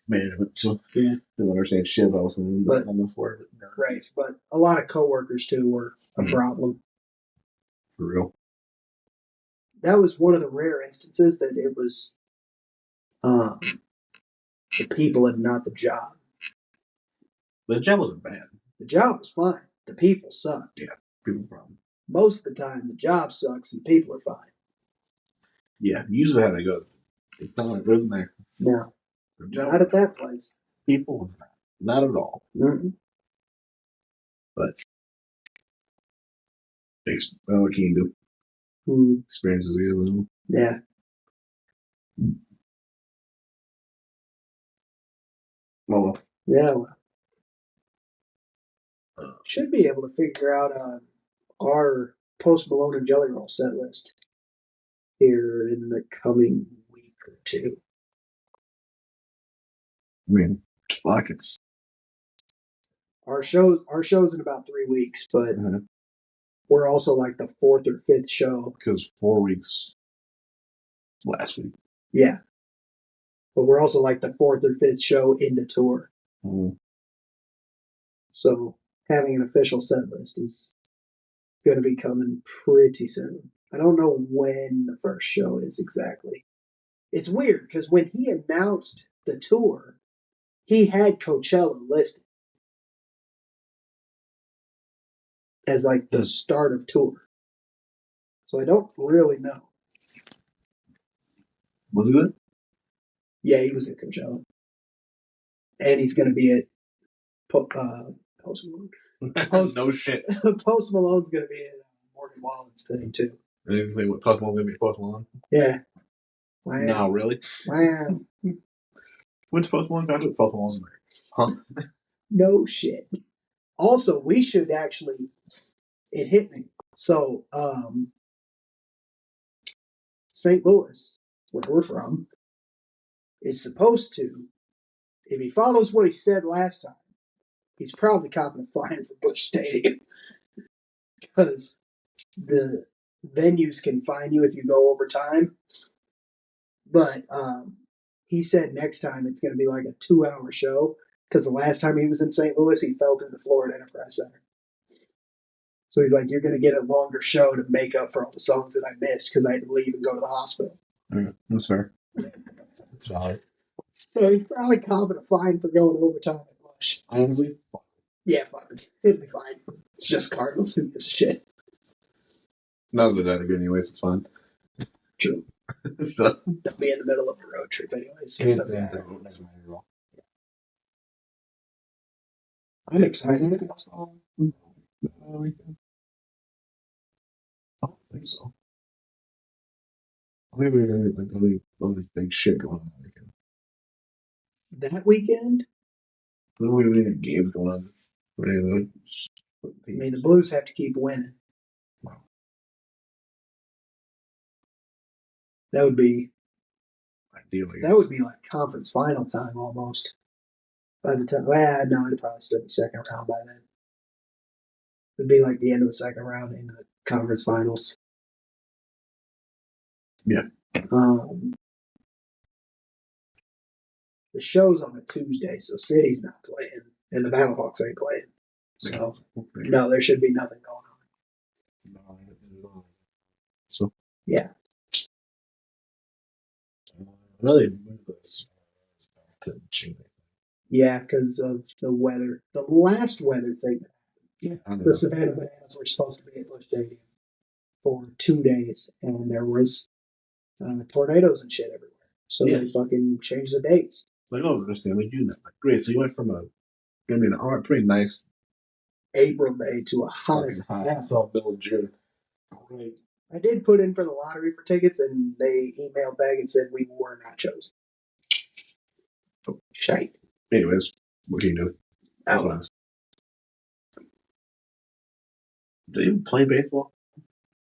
Management. So yeah, don't understand shit about what's going on on the floor. Right, but a lot of co-workers too were a problem. For real. That was one of the rare instances that it was the people and not the job. The job wasn't bad. The job was fine. The people sucked. Yeah, people problem. Most of the time, the job sucks and the people are fine. Yeah, usually how they go. It's not good in there. No, not at that place. People, not at all. Mm-hmm. But what can you do? Experiences you little. Yeah. Well. Yeah. Should be able to figure out our Post Malone and Jelly Roll set list here in the coming week or two. I mean, fuck, it's our show's in about 3 weeks, but we're also like the 4th or 5th show. Because 4 weeks last week. Yeah. But we're also like the 4th or 5th show into tour. So having an official set list is going to be coming pretty soon. I don't know when the first show is exactly. It's weird because when he announced the tour, he had Coachella listed as like the start of tour. So I don't really know. Was he good? Yeah, he was at Coachella. And he's going to be at Post Malone. No shit. Post Malone's going to be at Morgan Wallen's thing too. What Post Malone going to be Post Malone? Yeah. Wow. No, really? Wow. When's Post Malone? That's what Post Malone's there. Huh? No shit. Also, we should actually. It hit me. So, St. Louis, where we're from, is supposed to, if he follows what he said last time, he's probably copping a fine for Busch Stadium. Because the venues can fine you if you go over time. But he said next time it's going to be like a 2-hour show. Because the last time he was in St. Louis, he fell through the floor at Enterprise Center. So he's like, you're going to get a longer show to make up for all the songs that I missed because I had to leave and go to the hospital. That's fair. That's valid. So he's probably copping a fine for going overtime at Busch. Honestly? Yeah, fine. It'll be fine. It's just Cardinals. Who gives a shit? None of that are good anyways. It's fine. True. So, they'll be in the middle of a road trip anyways. So doesn't matter at all. I'm excited. Anything else on the weekend? I don't think so. I think we're going to like big shit going on that weekend. That weekend? I don't think we have any games going on. I mean, the Blues have to keep winning. Wow. That would be ideally. That would be like conference final time almost. By the time, well, no, it'd probably still be second round by then. It'd be like the end of the second round into the conference finals. Yeah. the show's on a Tuesday, so City's not playing, and the Battlehawks ain't playing. So, no, there should be nothing going on. No, so yeah. Really move this to June. Yeah, because of the weather. The last weather thing. Yeah, I know. The Savannah Bananas were supposed to be at Busch Stadium for 2 days, and there was tornadoes and shit everywhere. So they fucking changed the dates. Like, oh, this thing, June. Like, great. So you went from pretty nice April day to a hot as hell. It's all middle of June. Right. I did put in for the lottery for tickets, and they emailed back and said we were not chosen. Oh. Shite. Anyways, what can you do? Oh. Do they even play baseball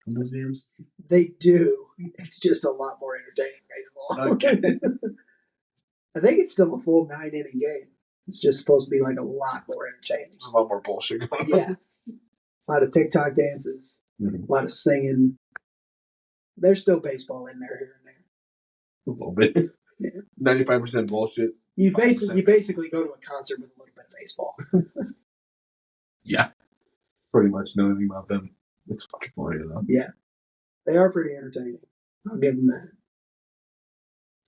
in those games? They do. It's just a lot more entertaining baseball. Okay. I think it's still a full 9-inning game. It's just supposed to be like a lot more entertaining. There's a lot more bullshit going on. Yeah. A lot of TikTok dances, a lot of singing. There's still baseball in there here and there. A little bit. Yeah. 95% bullshit. You basically go to a concert with a little bit of baseball. Yeah. Pretty much know anything about them. It's fucking funny though. Yeah. They are pretty entertaining. I'll give them that.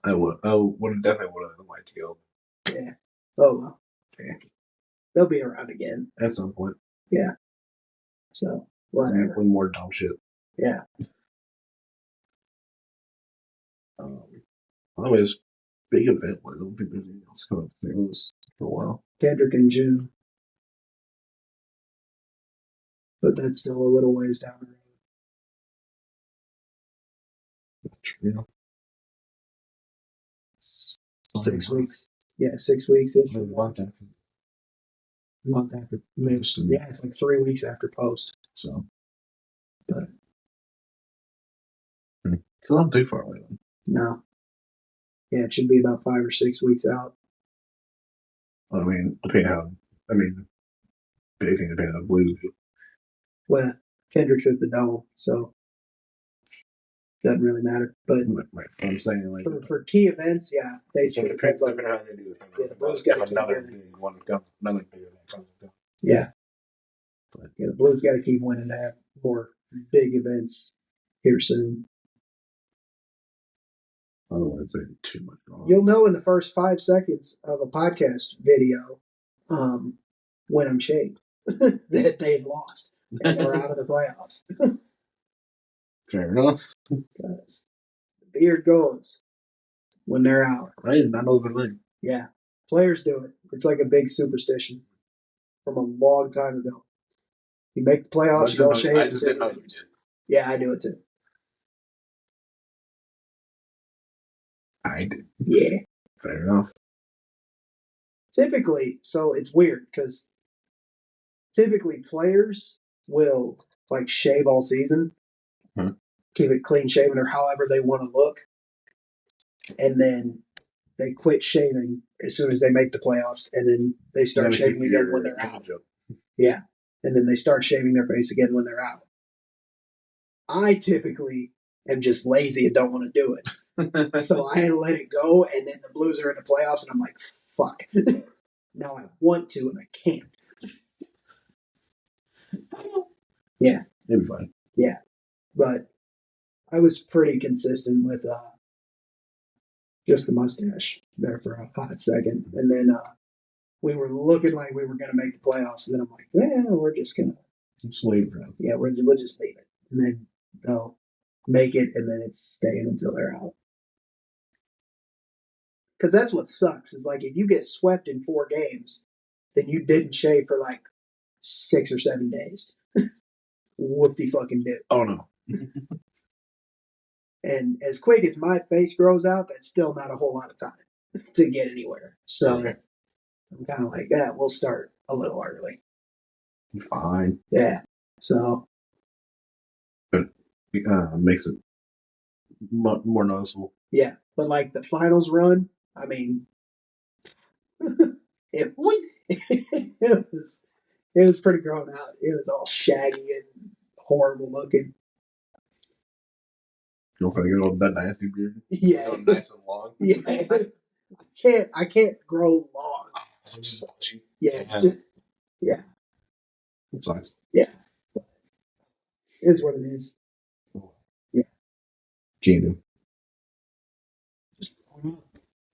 I definitely would have liked to go. Yeah. Oh well. Yeah. They'll be around again. At some point. Yeah. So whatever. One more dumb shit. Yeah. Anyways, big event. I don't think there's anything else coming up to St. Louis for a while. Kendrick in June. But that's still a little ways down the road. Yeah. 6 weeks. Yeah, 6 weeks. Maybe a month after. Month after. Maybe, yeah, it's like 3 weeks after post. So. But. Still not too far away then. No. Yeah, it should be about 5 or 6 weeks out. Well, I mean, depending on basically depending on the Blues. Well, Kendrick's at the Dome, so doesn't really matter. But right. I'm saying like for key events, yeah, basically so depends on how they do this. Yeah, the Blues got to another big one comes, another big event comes. Yeah, but yeah, the Blues got to keep winning to have more big events here soon. Otherwise, they do too much going on. You'll know in the first 5 seconds of a podcast video when I'm shaved that they've lost and they're out of the playoffs. Fair enough. Because the beard goes when they're out. Right, and that knows the thing. Yeah, players do it. It's like a big superstition from a long time ago. You make the playoffs, you don't shave. I just didn't know you did. Yeah, I do it too. I did. Yeah. Fair enough. Typically, so it's weird because typically players will like shave all season, keep it clean shaven or however they want to look, and then they quit shaving as soon as they make the playoffs, and then they start shaving again when they're out. Yeah, and then they start shaving their face again when they're out. I typically am just lazy and don't want to do it, so I let it go, and then the Blues are in the playoffs, and I'm like, fuck. Now I want to, and I can't. Yeah. It'll be fine. Yeah. But I was pretty consistent with just the mustache there for a hot second. And then we were looking like we were going to make the playoffs. And then I'm like, we're just going to. Just leave it. Yeah, we'll just leave it. And then they'll make it, and then it's staying until they're out. Because that's what sucks, is like if you get swept in 4 games, then you didn't shave for like 6 or 7 days. Whoop-de-fucking-do. Oh, no. And as quick as my face grows out, that's still not a whole lot of time to get anywhere. So I'm kind of like, we'll start a little early. Fine. Yeah. So. But makes it more noticeable. Yeah. But like the finals run, I mean, it was pretty grown out. It was all shaggy and horrible looking. Don't forget that dynasty beard. Yeah. Nice and long. Yeah. I can't grow long. So just Yeah, it's just, yeah. It sucks. Yeah. It is what it is. Yeah. Can't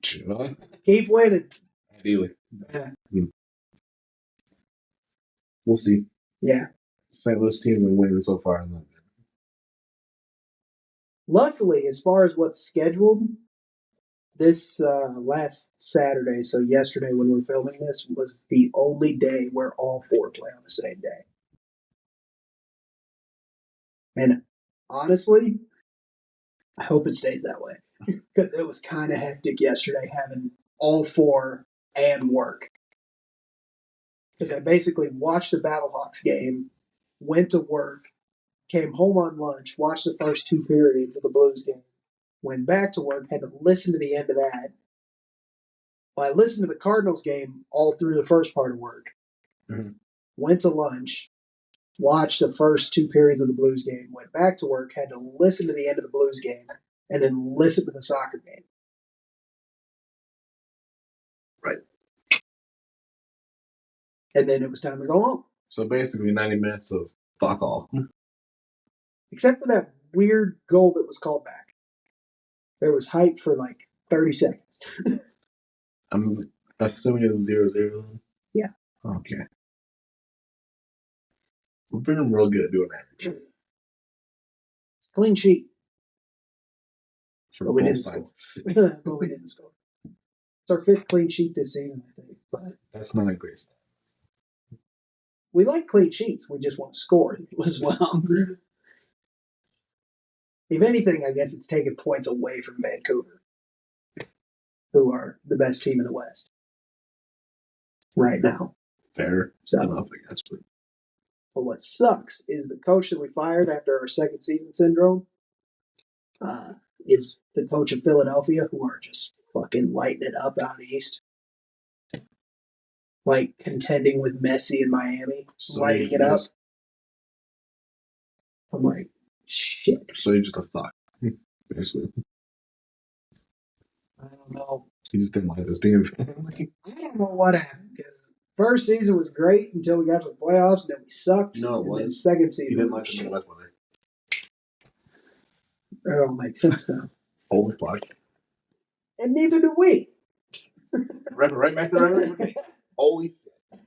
Keep winning. Ideally. Yeah. We'll see. Yeah. St. Louis team been winning so far. Luckily, as far as what's scheduled, this last Saturday, so yesterday when we're filming this, was the only day where all four play on the same day. And honestly, I hope it stays that way because it was kind of hectic yesterday having all four and work. Because I basically watched the Battlehawks game, went to work, came home on lunch, watched the first 2 periods of the Blues game, went back to work, had to listen to the end of that. Well, I listened to the Cardinals game all through the first part of work. Mm-hmm. Went to lunch, watched the first 2 periods of the Blues game, went back to work, had to listen to the end of the Blues game, and then listen to the soccer game. Right. And then it was time to go home. So basically 90 minutes of fuck all. Except for that weird goal that was called back. There was hype for like 30 seconds. I'm assuming it was 0-0. Yeah. Okay. We're doing real good at doing that. It's a clean sheet. For But we both didn't sides. score. But we didn't score. It's our 5th clean sheet this season, I think. But that's not a great stat. We like clean sheets. We just want to score as well. If anything, I guess it's taking points away from Vancouver, who are the best team in the West right now. Fair enough, I guess. But what sucks is the coach that we fired after our second season syndrome is the coach of Philadelphia, who are just fucking lighting it up out east. Like contending with Messi in Miami, so lighting it up. I'm like, shit. So you're just a fuck, basically. I don't know. He just didn't like this team. I don't know what happened because first season was great until we got to the playoffs, and then we sucked. No, it was. Then second season, he didn't like the Midwest weather. That don't make sense now. Holy fuck! And neither do we. right back there. Holy shit!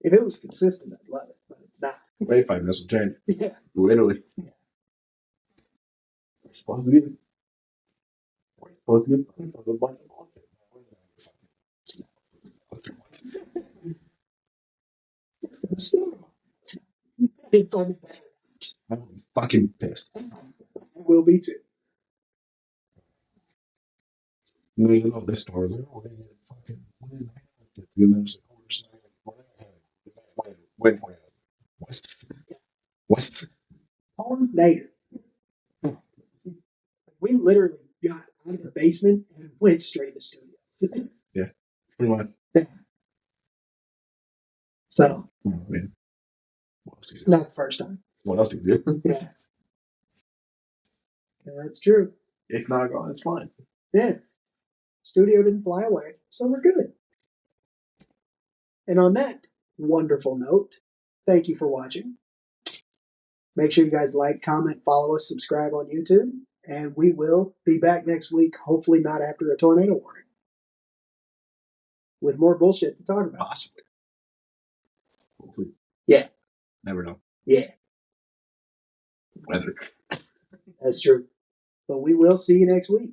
If it was consistent, I'd love it, but it's not. Wait 5 minutes will change. Yeah. Literally. Yeah. We're supposed to be. I'm fucking pissed. Will be too. You know this story. What? Tornado. We literally got out of the basement and went straight to the studio. Yeah, pretty much. Yeah. So, Man. It's not the first time. What else do you do? Yeah. Yeah, that's true. If not gone, it's fine. Yeah. Studio didn't fly away, so we're good. And on that wonderful note, thank you for watching. Make sure you guys like, comment, follow us, subscribe on YouTube, and we will be back next week, hopefully not after a tornado warning, with more bullshit to talk about. Possibly. Hopefully. Yeah. Never know. Yeah. Weather. That's true. But we will see you next week.